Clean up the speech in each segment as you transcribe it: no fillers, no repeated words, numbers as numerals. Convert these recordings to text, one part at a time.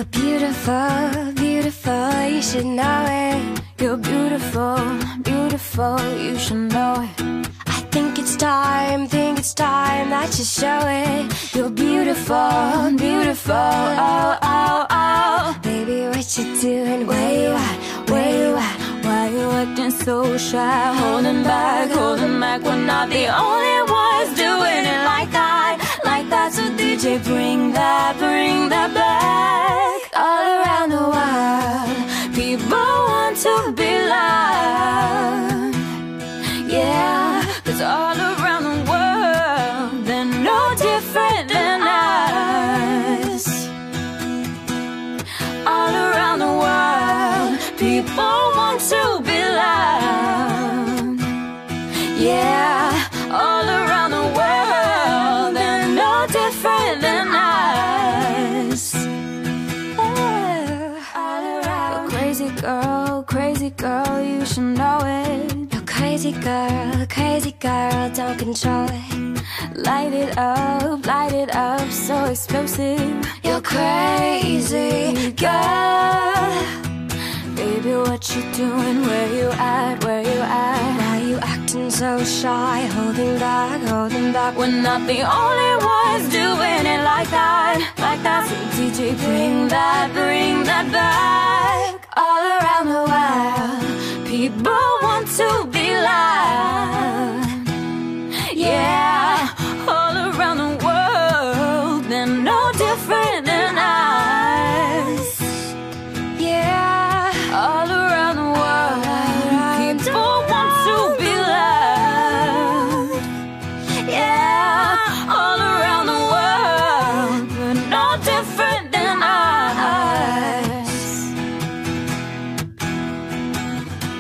You're beautiful, beautiful, you should know it. You're beautiful, beautiful, you should know it. I think it's time that you show it. You're beautiful, beautiful, oh, oh, oh. Baby, what you doing? Where you at? Where you at? Why you acting so shy? Holding back, we're not the only ones doing it like that, like that. So DJ, bring that back. All around the world, people want to be loved. Yeah, 'cause all around the world, they're no different than us. All around the world, people want to be loved. Yeah, all around the world, they're no different than us. You're crazy girl, you should know it. You're crazy girl, don't control it. Light it up, so explosive. You're crazy girl. Baby, what you doing? Where you at? Where you at? Why you acting so shy? Holding back. We're not the only ones doing it like that, like that. So DJ, bring that back. All around the world, people want to be loved. Yeah, all around the world, they're no different than us. Yeah, all around the world, people want to be loved. Yeah, all around the world, we're no different than us.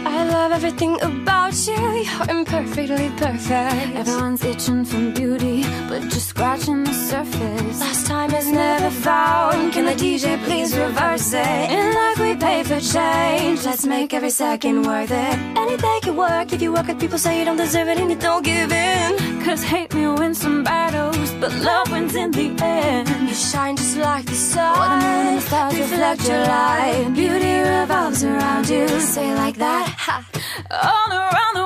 I love everything about you, you're imperfectly perfect. Everyone's itching for beauty, but just scratching the surface. Last time is never found, can the DJ please reverse it? And like we pay for change, let's make every second worth it. Anything can work if you work with people say you don't deserve it and you don't give in. 'Cause hate may win some battles, but love wins in the end. You shine just like the sun, what the moon and the stars reflect your light. Beauty revolves around you, say like that, ha. All around the